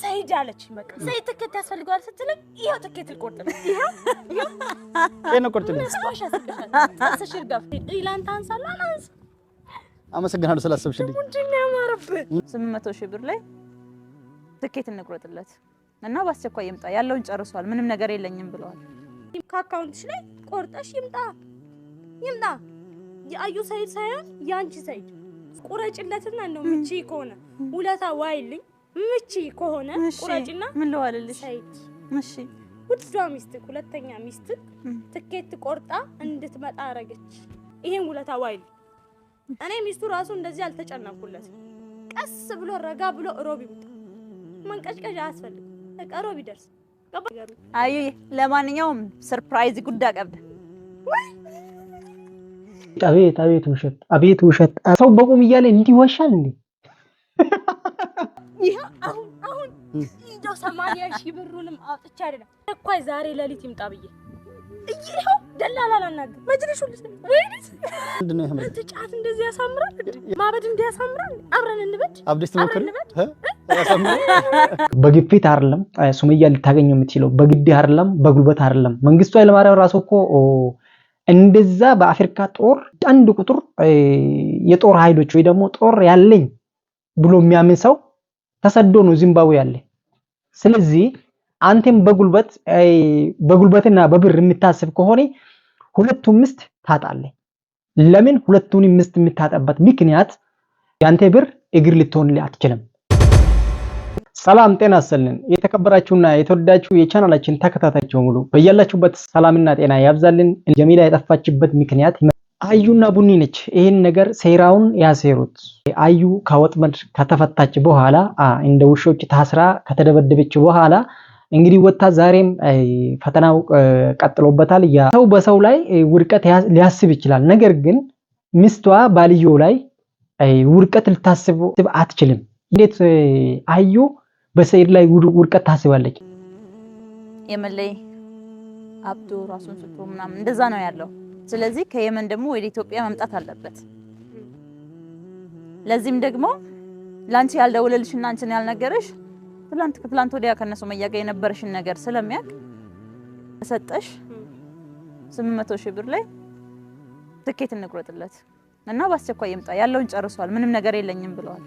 ሰይድ አለች በቃ ሰይድ ትኬት ያስፈልጋል ስትለኝ ይሄው ትኬት ልቆርጥ ነው የነ ቆርጥልኝ ስፖሽ ያስፈልጋል ታስሽር ጋር ኢላን ታንሳላ አንስ አመሰግናለሁ ስላሰብሽልኝ ምንድነው ያማረብህ 800 ሺህ ብር ላይ ትኬት እንቁረጥለት እና በአስቸኳይ ይምጣ ያለውን ጨርሷል ምንም ነገር የለኝም ብለዋል ከአካውንትሽ ላይ ቆርጠሽ ይምጣ የአዩ ሰይድ ሳይሆን ያንቺ ሰይድ ቁረጭለትና ነው ምቺ ከሆነ ውለታ ዋይልኝ ምቺ ከሆነ ቁረጭና ምን ለዋለልሽ ሰይድ እሺ ውዷ ሚስት ሁለተኛ ሚስት ትኬት ቆርጣ እንድትመጣ አረገች ይሄን ውለታ ዋይልኝ እኔ ሚስቱ ራሱ እንደዚህ አልተጨነኩለት ቀስ ብሎ ረጋ ብሎ ሮብ ይምጣ መንቀጭቀጭ አያስፈልግም በቃ ሮብ ይደርስ ገባገሩ አይ ለማንኛውም ሰርፕራይዝ ጉዳ ቀብደ አቤት ውሸት ሰው በቁም እያለ እንዲወሻል እንዴ ይሄ አሁን እንደው 80 ሺህ ብሩንም አውጥቻ አይደለም እኮይ ዛሬ ለሊት ይምጣ ብዬ ይሄው ደላላላናገ መጅልሹ ወይስ ምንድነው ይሄ ተጫት እንደዚህ ያሳምራል ማበድ እንደዚህ ያሳምራል አብረን እንበድ አብደስ ተሞክሪ ያሳምራል በግፊት አይደለም ሱመያ ልታገኘው የምትችለው በግድ አይደለም በጉልበት አይደለም መንግስቱ ኃይለማርያም ራሱ እኮ እንደዛ በአፍሪካ ጦር አንድ ቁጥር የጦር ኃይሎች ወይ ደግሞ ጦር ያለኝ ብሎ የሚያምን ሰው ተሰዶ ነው ዚምባብዌ ያለ ስለዚህ አንተም በጉልበትና በብር የምታስብ ከሆነ ሁለቱም ምስት ታጣለህ ለምን ሁለቱን ምስት የምታጣበት ምክንያት ያንተ ብር እግር ልትሆንልህ አትችልም ሰላም ጤና ይስጥልን የተከበራችሁና የተወደዳችሁ የቻናላችን ተከታታዮች ሁሉ በእያላችሁበት ሰላምና ጤና ያብዛልን ጀሚላ የጠፋችበት ምክንያት አዩና ቡኒ ነች ይሄን ነገር ሴራውን ያሰሩት አዩ ከወጥመድ ከተፈታች በኋላ እንደ ውሾች ታስራ ከተደበደበች በኋላ እንግዲህ ወጣ ዛሬም ፈተናው ቀጥሎበታል ሰው በሰው ላይ ውርቀት ሊያስብ ይችላል ነገር ግን ሚስቷ ባልዮ ላይ ውርቀት ልታስብ አትችልም እንዴት አዩ በሰይድ ላይ ውርቀት ታስባለች የመለይ አብዱ ራሱን ስቶ ምናምን እንደዛ ነው ያለው ስለዚህ ከየመን ደግሞ ወደ ኢትዮጵያ መምጣት አለበት ለዚህም ደግሞ ላንቺ ያልደወለልሽና አንቺን ያልነገረሽ ትላንት ወዲያ ከነሱ መያገ የነበረሽን ነገር ስለሚያቅ ተሰጠሽ 800 ሺህ ብር ላይ ትኬት እንቁረጥለት እና በአስቸኳይ ይምጣ ያለውን ጨርሷል ምንም ነገር የለኝም ብለዋል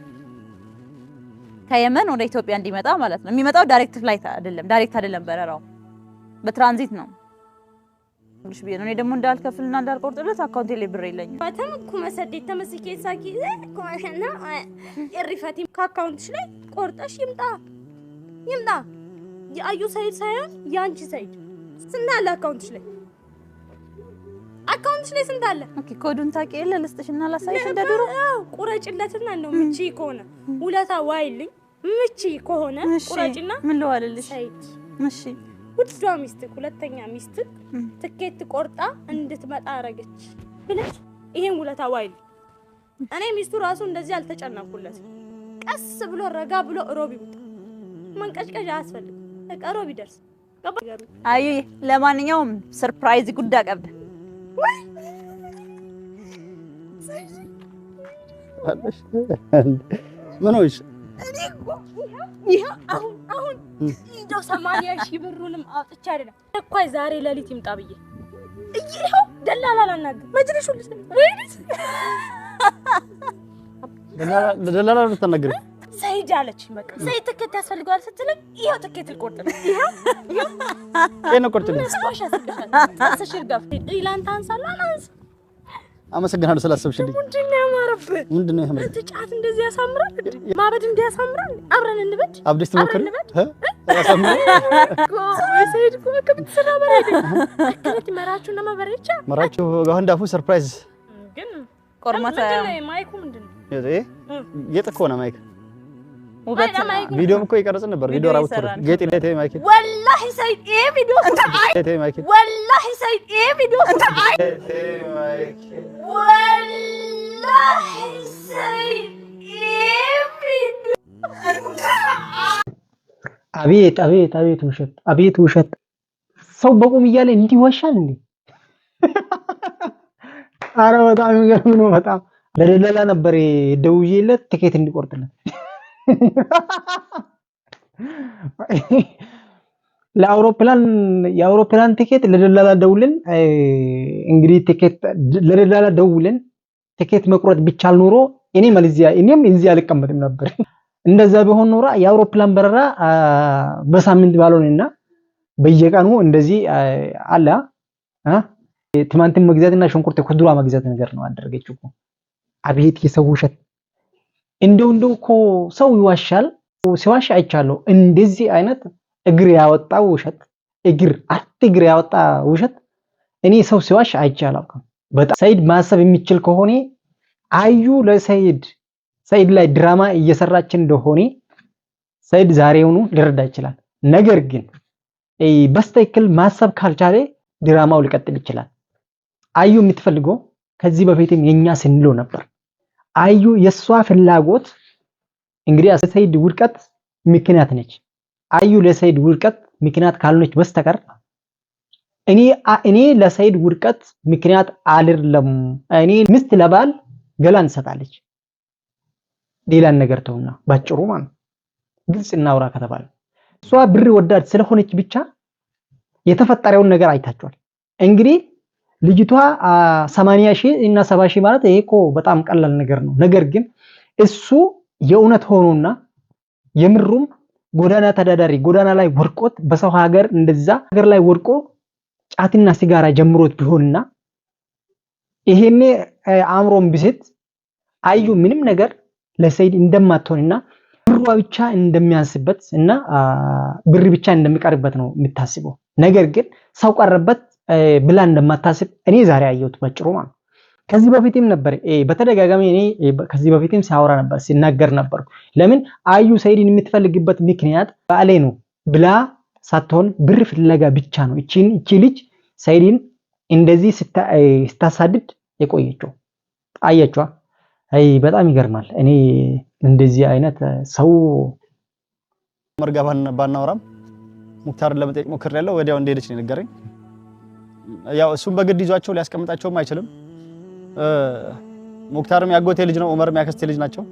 ከየመን ወደ ኢትዮጵያ እንዲመጣ ማለት ነው የሚመጣው ዳይሬክት ፍላይት አይደለም በረራው በትራንዚት ነው ምንሽ ቢሆን እኔ ደግሞ እንዳልከፍልና እንዳልቆርጥለት አካውንቴ ላይ ብር የለኝም በተምኩ መሰደት ተመስኬ ሳቂ ኮማሽና እሪፈቲ ከአካውንትሽ ላይ ቆርጠሽ ይምጣ የአዩ ሰይድ ሳይሆን ያንቺ ሰይድ ስንታለ አካውንትሽ ላይ ስንታለ ኦኬ ኮዱን ታውቂያለ ልስጥሽና ላሳይሽ እንደድሮ ቁረጭለትና ነው ምቺ ከሆነ ውለታ ዋይልኝ ምቺ ከሆነ ቁረጭና ምን ለዋለልሽ ሰይድ እሺ ውዷ ሚስት ሁለተኛ ሚስት ትኬት ቆርጣ እንድትመጣ አረገች ብለሽ ይሄን ውለታ ዋይልኝ እኔ ሚስቱ ራሱ እንደዚህ አልተጨነኩለት ቀስ ብሎ ረጋ ብሎ ሮብ ይምጣ መንቀጭቀጭ አያስፈልግም በቃ ሮብ ይደርስ ገባገሩ አይ ለማንኛውም ሰርፕራይዝ ጉዳ ቀብደ ምን ሆይሽ እኔ እኮ ይሄ አሁን እንደው 80 ሺህ ብሩንም አውጥቻ አይደለም እኮይ ዛሬ ለሊት ይምጣ ብዬ ይሄው ደላላላናገ መጅልሹ ወይስ ደላላ ልትነግሪ ሰይድ አለች በቃ ሰይድ ትኬት ያስፈልጋል ስትለኝ ይሄው ትኬት ልቆርጥ ነው ይሄው የነ ቆርጥልኝ ስፖሽ ያስፈልጋል ታስሽር ጋር ኢላን ታንሳላ አንስ አመሰግናለሁ ስላሰብሽልኝ ምንድነው ያማረብህ ምንድነው ይሄ ተጫት እንደዚህ ያሳምራል ማበድ እንደዚህ ያሳምራል አብረን እንበድ አብደስ ተሞክሪ ያሳምራል ሰይድ እኮ ከብትሰራ በላይ አከለት መራቹና መበረቻ መራቹ ጋንዳፉ ሰርፕራይዝ ግን ቆርማታ ማይኩ ምንድነው የጥኮና ማይክ ውበት ቪዲዮም እኮ ይቀርጽ ነበር ቪዲዮ ራውት ጌጥ እንዴት ማይክ ወላሂ ሰይድ ይሄ ቪዲዮ እንዴት ማይክ ወላሂ ሰይድ ይሄ ቪዲዮ ወላሂ ሰይድ ይሄ ቪዲዮ አቤት ውሸት ሰው በቁም እያለ እንዲወሻል እንዴ አረ በጣም የሚገርም ነው በጣም ለደላላ ነበር ደውዬለት ትኬት እንዲቆርጥለት የአውሮፕላን ቲኬት ለደላላ ደውልን እንግዲህ ቲኬት ለደላላ ደውልን ቲኬት መቁረጥ ቢቻል ኖሮ እኔም እዚህ አልቀመጥም ነበር። እንደዛ ቢሆን ኖሮ የአውሮፕላን በረራ በሳምንት ባልሆነና በየቀኑ እንደዚህ አለ ቲማንቲም መግዛትና ሽንኩርት ኩድራ መግዛት ነገር ነው አደረገችው እኮ። አቤት የሰው ውሸት! እንደው እኮ ሰው ይዋሻል። ሲዋሽ አይቻለሁ። እንደዚህ አይነት እግር ያወጣው ውሸት እግር ያወጣ ውሸት እኔ ሰው ሲዋሽ አይቻለሁ። በጣም ሰይድ ማሰብ የሚችል ከሆነ አዩ ሰይድ ላይ ድራማ እየሰራች እንደሆነ ሰይድ ዛሬውኑ ሊረዳ ይችላል። ነገር ግን በስተክል ማሰብ ካልቻለ ድራማው ሊቀጥል ይችላል። አዩ የምትፈልገው ከዚህ በፊትም የኛ ስንለው ነበር። አዩ የሷ ፍላጎት እንግዲህ ለሰይድ ውድቀት ምክንያት ነች። አዩ ለሰይድ ውድቀት ምክንያት ካልሆነች በስተቀር እኔ ለሰይድ ውድቀት ምክንያት አይደለም። እኔ ሚስት ለባል ገላ እንሰጣለች። ሌላን ነገር ተውና ባጭሩ ማለት ግልጽ እናውራ ከተባለ እሷ ብር ወዳድ ስለሆነች ብቻ የተፈጠረውን ነገር አይታችኋል። እንግዲህ ልጅቷ 80,000 እና 70,000 ማለት ይሄ እኮ በጣም ቀላል ነገር ነው። ነገር ግን እሱ የእውነት ሆኖና የምሩም ጎዳና ተዳዳሪ ጎዳና ላይ ወርቆት በሰው ሀገር እንደዛ ሀገር ላይ ወርቆ ጫትና ሲጋራ ጀምሮት ቢሆንና ይሄኔ አምሮም ቢስት አዩ ምንም ነገር ለሰይድ እንደማትሆንና ብሯ ብቻ እንደሚያንስበት እና ብር ብቻ እንደሚቀርበት ነው የምታስበው። ነገር ግን ሰው ቀረበት ብላ እንደማታስብ እኔ ዛሬ አየሁት ባጭሩ ማለት። ከዚህ በፊትም ነበር በተደጋጋሚ እኔ ከዚህ በፊትም ሲያወራ ነበር ሲናገር ነበር። ለምን አዩ ሰይድን የምትፈልግበት ምክንያት ባሌ ነው ብላ ሳትሆን ብር ፍለጋ ብቻ ነው እቺ ልጅ ሰይድን እንደዚህ ስታሳድድ የቆየችው። አያችኋ? በጣም ይገርማል። እኔ እንደዚህ አይነት ሰው መርጋባን ባናወራም ሙክታርን ለመጠየቅ ሞክሬያለሁ። ወዲያው እንደሄደች ነው ነገረኝ። ያው እሱም በግድ ይዟቸው ሊያስቀምጣቸውም አይችልም። ሙክታርም ያጎቴ ልጅ ነው፣ ዑመርም ያከስቴ ልጅ ናቸው።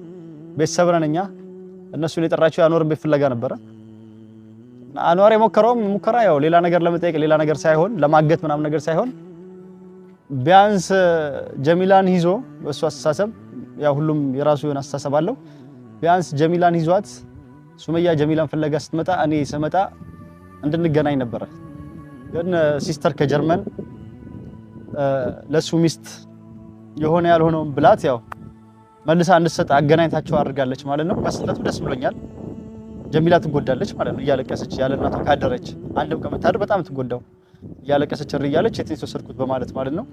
ቤተሰብ ነን እኛ። እነሱን የጠራቸው ያኖርም ቤት ፍለጋ ነበረ። አንዋር የሞከረውም ሙከራ ያው ሌላ ነገር ለመጠየቅ ሌላ ነገር ሳይሆን ለማገት ምናምን ነገር ሳይሆን ቢያንስ ጀሚላን ይዞ በእሱ አስተሳሰብ ያው ሁሉም የራሱ የሆነ አስተሳሰብ አለው። ቢያንስ ጀሚላን ይዟት ሱመያ ጀሚላን ፍለጋ ስትመጣ እኔ ስመጣ እንድንገናኝ ነበረ። ግን ሲስተር ከጀርመን ለሱ ሚስት የሆነ ያልሆነውን ብላት ያው መልሳ እንድትሰጥ አገናኝታቸው አድርጋለች ማለት ነው። መስጠቱ ደስ ብሎኛል። ጀሚላ ትጎዳለች ማለት ነው። እያለቀሰች ያለ እናቷ ካደረች አንድም ከመታደር በጣም ትጎዳው እያለቀሰች እያለች የት ተሰርኩት በማለት ማለት ነው።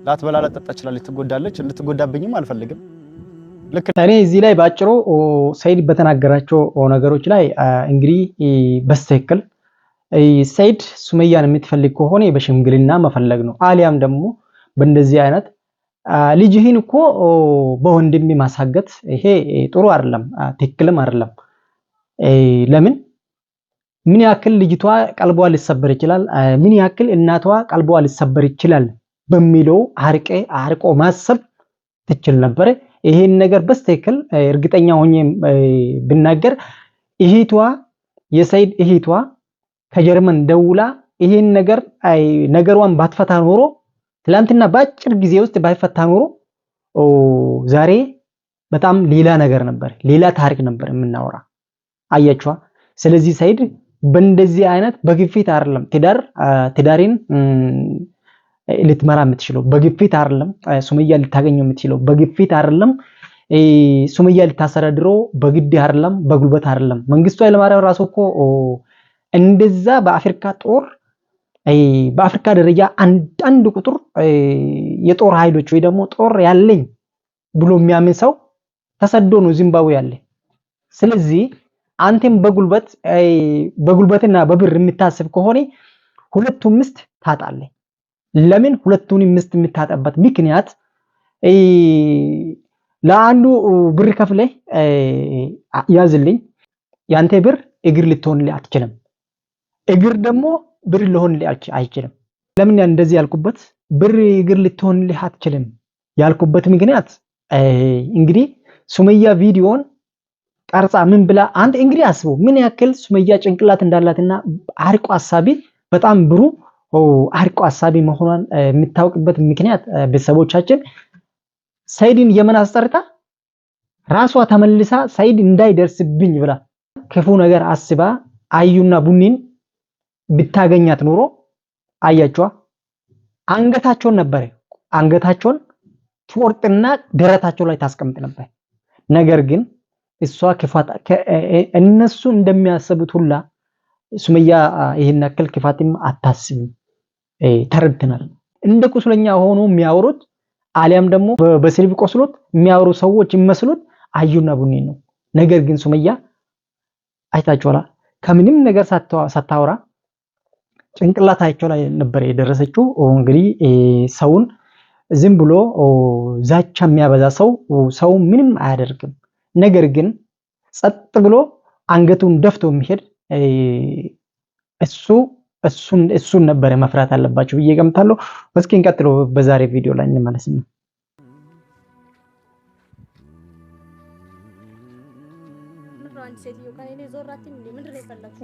ላትበላ ላጠጣ ይችላል፣ ትጎዳለች። እንድትጎዳብኝም አልፈልግም። ልክ እኔ እዚህ ላይ ባጭሩ ሰይድ በተናገራቸው ነገሮች ላይ እንግዲህ በስተክል ሰይድ ሱመያን የምትፈልግ ከሆነ በሽምግልና መፈለግ ነው። አሊያም ደግሞ በእንደዚህ አይነት ልጅህን እኮ በወንድም ማሳገት ይሄ ጥሩ አይደለም፣ ትክክልም አይደለም። ለምን ምን ያክል ልጅቷ ቀልቧ ሊሰበር ይችላል፣ ምን ያክል እናቷ ቀልቧ ሊሰበር ይችላል በሚለው አርቆ ማሰብ ትችል ነበር። ይሄን ነገር በስተክል እርግጠኛ ሆኜ ብናገር የሰይድ እህቷ ከጀርመን ደውላ ይሄን ነገሯን ባትፈታ ኖሮ ትላንትና በአጭር ጊዜ ውስጥ ባይፈታ ኖሮ ዛሬ በጣም ሌላ ነገር ነበር፣ ሌላ ታሪክ ነበር የምናወራ። አያችኋ? ስለዚህ ሰይድ በእንደዚህ አይነት በግፊት አይደለም ትዳሬን ልትመራ የምትችለው፣ በግፊት አይደለም ሱመያ ልታገኘው የምትችለው፣ በግፊት አይደለም ሱመያ ልታሰረድረው፣ በግድ አይደለም በጉልበት አይደለም። መንግስቱ ኃይለማርያም ራሱ እኮ እንደዛ በአፍሪካ ደረጃ አንድ ቁጥር የጦር ኃይሎች ወይ ደግሞ ጦር ያለኝ ብሎ የሚያምን ሰው ተሰዶ ነው ዚምባብዌ ያለ። ስለዚህ አንተም በጉልበትና በብር የምታስብ ከሆነ ሁለቱም ምስት ታጣለህ። ለምን ሁለቱንም ምስት የምታጣበት ምክንያት ለአንዱ ብር ከፍለህ ያዝልኝ፣ ያንተ ብር እግር ልትሆንልህ አትችልም፣ እግር ደግሞ ብር ሊሆንልህ አይችልም። ለምን እንደዚህ ያልኩበት ብር እግር ልትሆንልህ አትችልም ያልኩበት ምክንያት እንግዲህ ሱመያ ቪዲዮን ቀርጻ ምን ብላ አንተ እንግዲህ አስበው ምን ያክል ሱመያ ጭንቅላት እንዳላትና አርቆ ሐሳቢ በጣም ብሩ አርቆ ሐሳቢ መሆኗን የምታውቅበት ምክንያት ቤተሰቦቻችን ሰይድን የመን አስጠርታ ራሷ ተመልሳ ሰይድ እንዳይደርስብኝ ብላ ክፉ ነገር አስባ አዩና ቡኒን ብታገኛት ኑሮ አያቸዋ አንገታቸውን ነበር አንገታቸውን ትወርጥና ደረታቸው ላይ ታስቀምጥ ነበር ነገር ግን እሷ ክፋት እነሱ እንደሚያስቡት ሁላ ሱመያ ይሄን ያክል ክፋትም አታስብም ተረድተናል እንደ ቁስለኛ ሆኖ የሚያወሩት አሊያም ደግሞ በስልብ ቆስሎት የሚያወሩ ሰዎች ይመስሉት አዩና ቡኒ ነው ነገር ግን ሱመያ አይታችኋላ ከምንም ነገር ሳታወራ ጭንቅላታቸው ላይ ነበር የደረሰችው እንግዲህ ሰውን ዝም ብሎ ዛቻ የሚያበዛ ሰው ምንም አያደርግም ነገር ግን ጸጥ ብሎ አንገቱን ደፍቶ የሚሄድ እሱን ነበር መፍራት አለባቸው ብዬ ገምታለሁ እስኪ እንቀጥለው በዛሬ ቪዲዮ ላይ እንመለስ ነው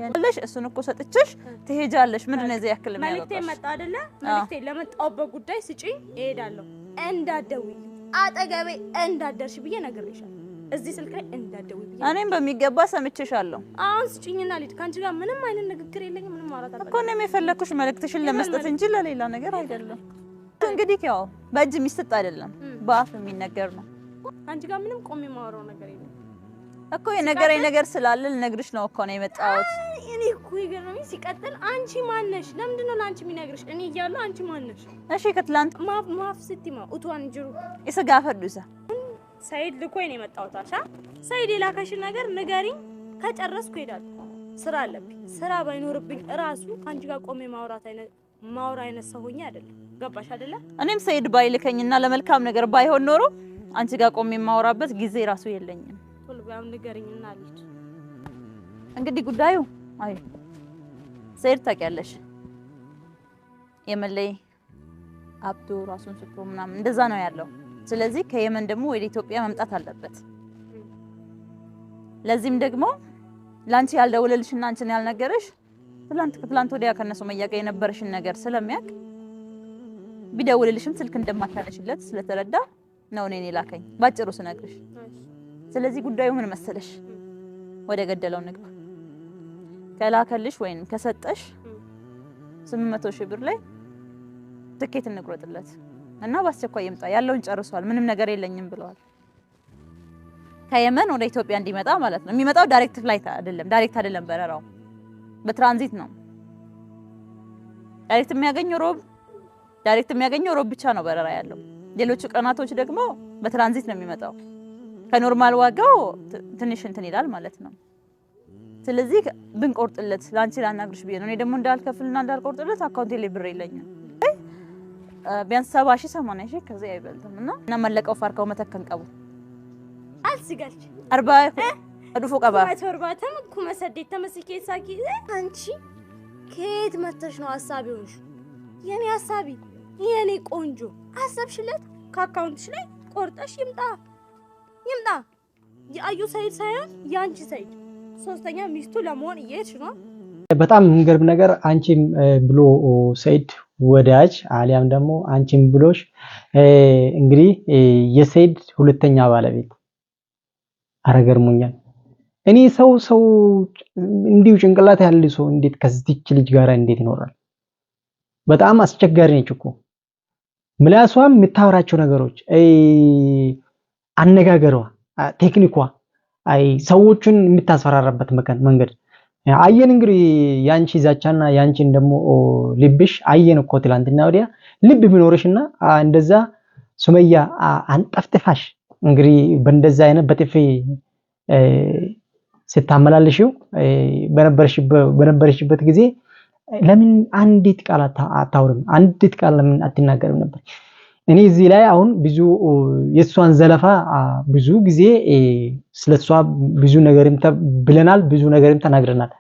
ያለሽ እሱን እኮ ሰጥቼሽ ትሄጃለሽ ምንድነው እዚህ ያክል መልክቴ መጣ አይደለ መልክቴ ለመጣውበት ጉዳይ ስጪኝ እሄዳለሁ እንዳትደውይ አጠገቤ እንዳትደርሽ ብዬ ነግሬሻለሁ እዚህ ስልክ ላይ እንዳትደውይ ብዬ እኔም በሚገባ ሰምቼሻለሁ አሁን ስጪኝና ልሂድ ካንቺ ጋር ምንም አይነት ንግግር የለኝም ምንም ማውራት አልፈልግም እኮ ነው የፈለኩሽ መልክትሽን ለመስጠት እንጂ ለሌላ ነገር አይደለም እንግዲህ ያው በእጅ የሚሰጥ አይደለም በአፍ የሚነገር ነው አንቺ ጋር ምንም ቆሜ ማወራው ነገር የለም እኮ የነገረኝ ነገር ስላለ ልነግርሽ ነው እኮ ነው የመጣሁት እኔ እኮ ይገርመኝ ሲቀጥል አንቺ ማነሽ ለምንድን ነው ላንቺ የሚነግርሽ እኔ እያለሁ አንቺ ማነሽ እሺ ከትላንት ማፍ ስትማ ኡቷን ጅሩ ይስጋ ፈዱሳ ሰይድ ልኮኝ ነው የመጣሁት አሻ ሰይድ የላከሽን ነገር ንገሪኝ ከጨረስኩ ሄዳለሁ ስራ አለብኝ ስራ ባይኖርብኝ ራሱ አንቺ ጋር ቆሜ ማውራ አይነት ሰው ሆኜ አይደለም ገባሽ አይደለ እኔም ሰይድ ባይልከኝና ለመልካም ነገር ባይሆን ኖሮ አንቺ ጋር ቆሜ ማውራበት ጊዜ ራሱ የለኝም ሁሉም ንገሪኝና ልጅ እንግዲህ ጉዳዩ አይ ሰይድ ታውቂያለሽ የመለይ አብዶ ራሱን ስጥሮ ምናምን እንደዛ ነው ያለው ስለዚህ ከየመን ደግሞ ወደ ኢትዮጵያ መምጣት አለበት ለዚህም ደግሞ ላንቺ ያልደወለልሽና አንቺን ያልነገረሽ ትላንት ወዲያ ከነሱ መያቀ የነበረሽን ነገር ስለሚያቅ ቢደውልልሽም ስልክ እንደማታነሽለት ስለተረዳ ነው እኔ ላከኝ ባጭሩ ስነግርሽ ስለዚህ ጉዳዩ ምን መሰለሽ ወደ ገደለው ንግባ ከላከልሽ ወይን ከሰጠሽ 800 ሺህ ብር ላይ ትኬት እንቁረጥለት እና በአስቸኳይ ይምጣ ያለውን ጨርሷል ምንም ነገር የለኝም ብለዋል ከየመን ወደ ኢትዮጵያ እንዲመጣ ማለት ነው የሚመጣው ዳይሬክት ፍላይት አይደለም ዳይሬክት አይደለም በረራው በትራንዚት ነው ዳይሬክት የሚያገኘው ሮብ ብቻ ነው በረራ ያለው ሌሎች ቀናቶች ደግሞ በትራንዚት ነው የሚመጣው ከኖርማል ዋጋው ትንሽ እንትን ይላል ማለት ነው ስለዚህ ብንቆርጥለት ላንቺ ላናግርሽ ብዬ ነው እኔ ደግሞ እንዳልከፍልና እንዳልቆርጥለት አካውንቴ ላይ ብር የለኝም ቢያንስ 70 ሺህ 80 ሺህ ከዚህ አይበልጥምና እና መለቀው ፋርካው መተከንቀቡ አልስጋልች 40 አዱፎ ቀባ ተርባተም ኩመሰደት ተመስኬ ሳቂ አንቺ ከየት መተሽ ነው ሐሳቢውሽ የኔ ሐሳቢ የኔ ቆንጆ አሰብሽለት ከአካውንትሽ ላይ ቆርጠሽ ይምጣ የአዩ ሰይድ ሳይሆን ያንቺ ሰይድ ሶስተኛ ሚስቱ ለመሆን እየሄድሽ ነው በጣም እንገርም ነገር አንቺም ብሎ ሰይድ ወዳጅ አሊያም ደግሞ አንቺም ብሎሽ እንግዲህ የሰይድ ሁለተኛ ባለቤት አረገርሙኛል እኔ ሰው እንዲው ጭንቅላት ያለው ሰው እንዴት ከዚች ልጅ ጋር እንዴት ይኖራል በጣም አስቸጋሪ ነች እኮ ምላሷም የምታወራቸው ነገሮች አነጋገሯ ቴክኒኳ ሰዎችን የምታስፈራራበት መንገድ አየን እንግዲህ ያንቺ ዛቻና ያንቺን ደግሞ ልብሽ አየን እኮ ትላንትና ወዲያ ልብ ቢኖርሽና እንደዛ ሱመያ አንጠፍጥፋሽ እንግዲህ በእንደዛ አይነት በጥፊ ስታመላልሽው በነበርሽበት ጊዜ ለምን አንዲት ቃል አታውርም አንዲት ቃል ለምን አትናገርም ነበር እኔ እዚህ ላይ አሁን ብዙ የሷን ዘለፋ ብዙ ጊዜ ስለሷ ብዙ ነገርም ብለናል ብዙ ነገርም ተናግረናል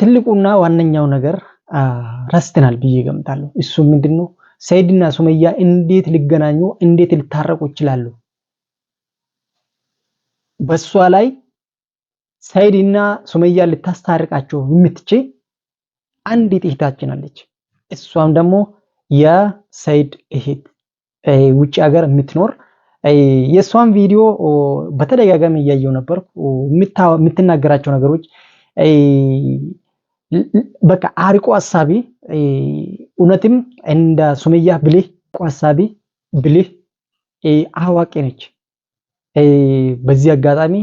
ትልቁና ዋነኛው ነገር ረስተናል ብዬ ገምታለሁ እሱ ምንድነው ሰይድና ሱመያ እንዴት ሊገናኙ እንዴት ሊታረቁ ይችላሉ በሷ ላይ ሰይድና ሱመያ ልታስታርቃቸው የምትችል አንዲት እህታችን አለች። እሷም ደግሞ የሰይድ እህት ውጭ ሀገር የምትኖር የሷን ቪዲዮ በተደጋጋሚ እያየው ነበር። የምትናገራቸው ነገሮች በቃ አርቆ ሐሳቢ እውነትም እንደ ሱመያ ብልህ ሐሳቢ ብልህ አዋቂ ነች። በዚህ አጋጣሚ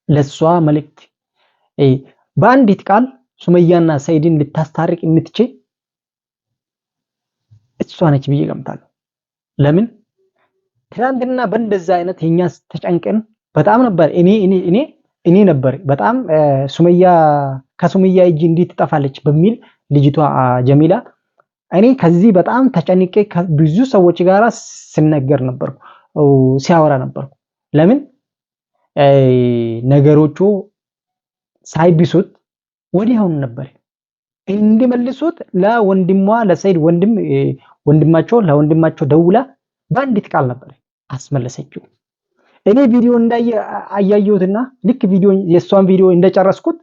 ለሷ መልእክት በአንዲት ቃል ሱመያና ሰይድን ልታስታርቅ የምትችል እሷ ነች ብዬ ገምታለሁ። ለምን ትናንትና በእንደዛ አይነት የኛ ተጨንቀን በጣም ነበር እኔ ነበር በጣም ሱመያ ከሱመያ እጅ እንዴት ትጠፋለች በሚል ልጅቷ ጀሚላ እኔ ከዚህ በጣም ተጨንቄ ብዙ ሰዎች ጋር ስነገር ነበር ሲያወራ ነበር። ለምን ነገሮቹ ሳይብሱት ወዲያው ነበር እንዲመልሱት ለወንድሟ ለሰይድ ለወንድማቸው ደውላ በአንዲት ቃል ነበር አስመለሰችው። እኔ ቪዲዮ አያየሁትና ልክ የሷን ቪዲዮ እንደጨረስኩት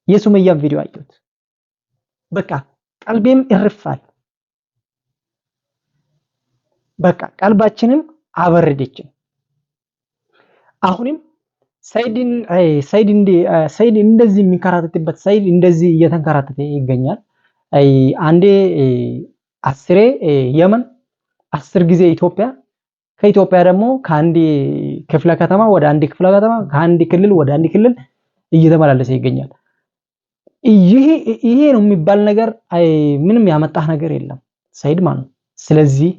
የሱመያን ቪዲዮ አየሁት። በቃ ቀልቤም ይርፋል። በቃ ቀልባችንም አበረደችን። አሁንም ሰይድ እንደዚህ የሚከራተትበት ሰይድ እንደዚህ እየተንከራተተ ይገኛል። አንዴ 10 የመን 10 ጊዜ ኢትዮጵያ ከኢትዮጵያ ደግሞ ከአንድ ክፍለ ከተማ ወደ አንድ ክፍለ ከተማ ከአንድ ክልል ወደ አንድ ክልል እየተመላለሰ ይገኛል። ይሄ ነው የሚባል ነገር ምንም ያመጣህ ነገር የለም ሰይድ ማለት። ስለዚህ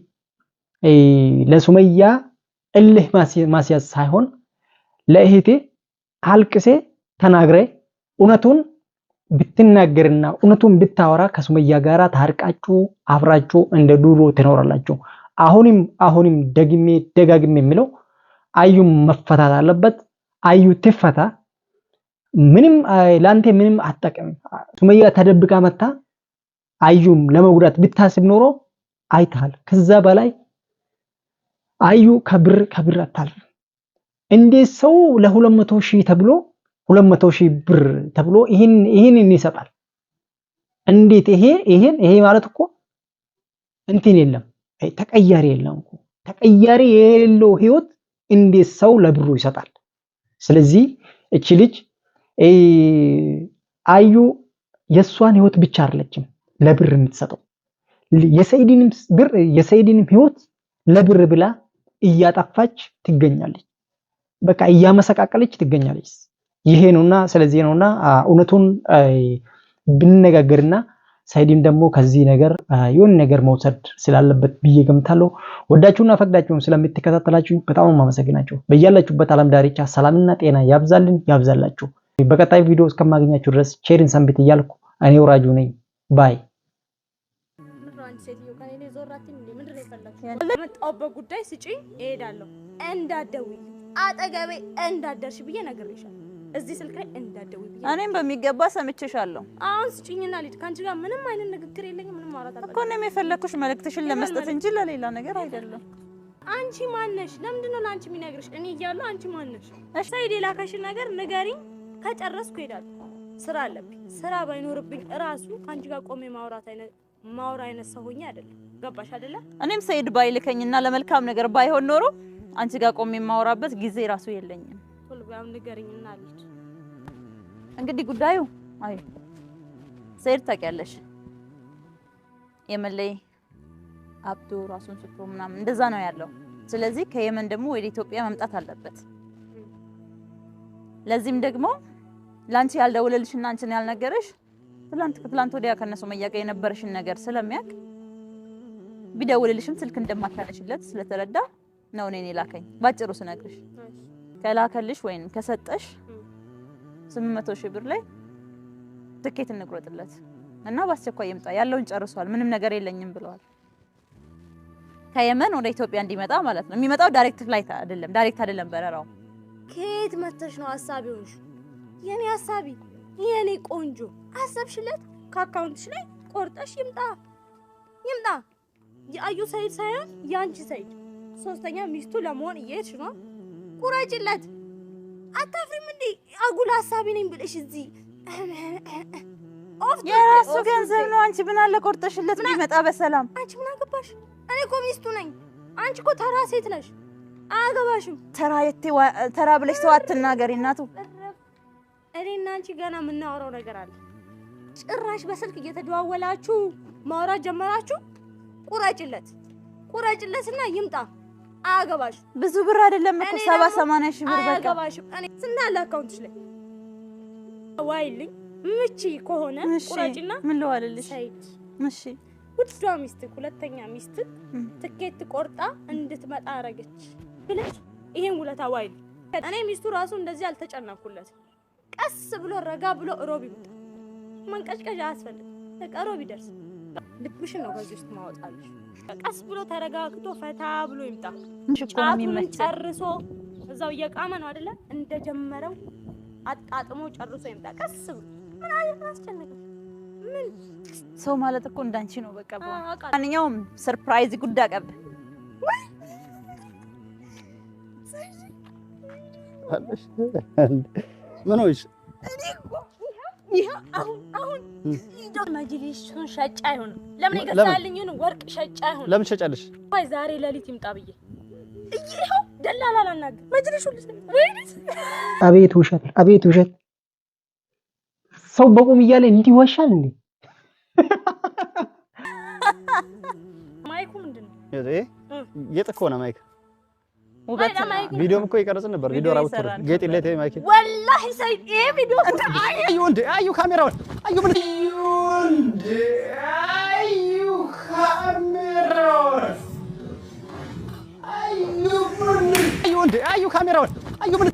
ለሱመያ እልህ ማስያዝ ሳይሆን ለእህቴ አልቅሴ ተናግሬ እውነቱን ብትናገርና እውነቱን ብታወራ ከሱመያ ጋራ ታርቃችሁ አብራችሁ እንደ ዱሮ ትኖራላችሁ። አሁንም ደጋግሜ የሚለው አዩ መፈታት አለበት። አዩ ትፈታ። ምንም ላንተ ምንም አጠቀም። ሱመያ ተደብቃ መታ አዩም ለመጉዳት ብታስብ ኖሮ አይታል። ከዛ በላይ አዩ ከብር አታልፍ። እንዴ ሰው ለ200,000 ተብሎ 200,000 ብር ተብሎ ይሄን ይሰጣል? እንዴት ይሄ ማለት እኮ እንትን የለም ተቀያሪ የለም እኮ ተቀያሪ የሌለው ህይወት እንዴት ሰው ለብሩ ይሰጣል? ስለዚህ እቺ ልጅ አዩ የሷን ህይወት ብቻ አይደለችም ለብር የምትሰጠው የሰይድንም ህይወት ለብር ብላ እያጠፋች ትገኛለች። በቃ እያመሰቃቀለች ትገኛለች። ይሄ ነውና ስለዚህ ነውና እውነቱን ብንነጋገርና ሰይድም ደግሞ ከዚህ ነገር የሆነ ነገር መውሰድ ስላለበት ብዬ ገምታለሁ። ወዳችሁና ፈቅዳችሁም ስለምትከታተላችሁ በጣም ማመሰግናችሁ። በያላችሁበት ዓለም ዳርቻ ሰላምና ጤና ያብዛላችሁ። በቀጣይ ቪዲዮ እስከማገኛችሁ ድረስ ቼርን ሰንብት እያልኩ እኔ ወራጁ ነኝ። ባይ ለመጣሁበት ጉዳይ ስጪኝ እሄዳለሁ። እንዳትደውይ አጠገቤ እንዳትደርሽ ብዬ ነግሬሻለሁ። እዚህ ስልክ ላይ እንዳትደውይ ብዬ እኔም በሚገባ ሰምቼሻለሁ። አሁን ስጪኝና ልሂድ። ካንቺ ጋር ምንም አይነት ንግግር የለኝም። ምንም ማውራት አልፈልግም እኮ እኔም የፈለኩሽ መልእክትሽን ለመስጠት እንጂ ለሌላ ነገር አይደለም። አንቺ ማነሽ? ለምንድን ነው ለአንቺ የሚነግርሽ? እኔ እያለሁ አንቺ ማነሽ? ሰይድ የላከሽን ነገር ንገሪኝ። ከጨረስኩ እሄዳለሁ። ስራ አለብኝ። ስራ ባይኖርብኝ እራሱ ካንቺ ጋር ቆሜ ማውራ አይነት ሰው ሆኜ አይደለም። ገባሽ አይደለ? እኔም ሰይድ ባይልከኝና ለመልካም ነገር ባይሆን ኖሮ አንቺ ጋር ቆሜ ማውራበት ጊዜ ራሱ የለኝም። ቶሎ ባይም ንገሪኝና ልሂድ። እንግዲህ ጉዳዩ ሰይድ ታውቂያለሽ፣ የመን ላይ አብዶ ራሱን ስቶ ምናምን እንደዛ ነው ያለው። ስለዚህ ከየመን ደግሞ ወደ ኢትዮጵያ መምጣት አለበት። ለዚህም ደግሞ ላንቺ ያልደወለልሽና አንቺን ያልነገረሽ ትላንት ወዲያ ከነሱ መያቀ የነበረሽን ነገር ስለሚያውቅ ቢደውልልሽም ስልክ እንደማታነሽለት ስለተረዳ ነው እኔን ላከኝ። ባጭሩ ስነግርሽ ከላከልሽ ወይንም ከሰጠሽ 800,000 ብር ላይ ትኬት እንቁረጥለት እና በአስቸኳይ ይምጣ። ያለውን ጨርሷል። ምንም ነገር የለኝም ብለዋል። ከየመን ወደ ኢትዮጵያ እንዲመጣ ማለት ነው። የሚመጣው ዳይሬክት ፍላይት አይደለም፣ ዳይሬክት አይደለም በረራው። ከየት መተሽ ነው ሐሳቢውሽ? የኔ ሐሳቢ የኔ ቆንጆ አሰብሽለት? ከአካውንትሽ ላይ ቆርጠሽ ይምጣ። የአዩ ሰይድ ሳይሆን ያንቺ ሰይድ ሶስተኛ ሚስቱ ለመሆን እየሄድሽ ነው። ቁረጭለት። አታፍሪም እንዴ አጉል ሐሳቢ ነኝ ብለሽ እዚህ የራሱ ገንዘብ ነው አንቺ ምን አለ ቆርጠሽለት ቢመጣ በሰላም አንቺ ምን አገባሽ እኔ እኮ ሚስቱ ነኝ አንቺ እኮ ተራ ሴት ነሽ አገባሽም ተራ ብለሽ ተው አትናገሪ እናቱ እኔና አንቺ ገና የምናወራው ነገር አለ ጭራሽ በስልክ እየተደዋወላችሁ ማውራት ጀመራችሁ ቁራጭለትና ይምጣ አገባሽ ብዙ ብር አይደለም እኮ 70-80 ሺህ ብር በቃ አገባሽ እኔ ስናለ አካውንትሽ ላይ ዋይልኝ ምቺ ከሆነ ቁራጭና ምን ልዋልልሽ እሺ ውዷ ሚስት ሁለተኛ ሚስት ትኬት ቆርጣ እንድትመጣ አረገች ብለሽ ይሄን ውለታ ዋይል እኔ ሚስቱ ራሱ እንደዚህ አልተጨነኩለት ቀስ ብሎ ረጋ ብሎ ሮብ ይምጣ መንቀጭቀጭ አያስፈልግ ተቀሮብ ይደርስ ልብሽን ነው ከዚህ ውስጥ ማውጣልሽ ቀስ ብሎ ተረጋግቶ ፈታ ብሎ ይምጣ ጫቱን ጨርሶ እዛው እየቃመ ነው አይደለ እንደጀመረው አጣጥሞ ጨርሶ ይምጣ ቀስ ብሎ ምን አያስጨንቅ ምን ሰው ማለት እኮ እንዳንቺ ነው በቃ ማንኛውም ሰርፕራይዝ ጉዳይ ቀብ ምን ሆይሽ ይሄ አሁን ይደው መጅሊሱን ሸጫ አይሆን ለምን ይገዛልኝ ነው ወርቅ ሸጫ አይሆን ለምን ሸጫልሽ ወይ ዛሬ ለሊት ይምጣ ብዬ ይሄው ደላላ ላናገር መጅሊሱን ወይስ አቤት ውሸት ሰው በቁም እያለ እንዲዋሻል እንዴ ማይኩ ምንድነው የጥኮ ነው ማይክ ውበት ቪዲዮም እኮ ይቀርጽ ነበር ቪዲዮ ራውት ጌጥ ኢሌት ማይክ ወላሂ ሰይድ ይሄ ቪዲዮ አዩ ካሜራውን ካሜራውን አዩ ካሜራውን ምን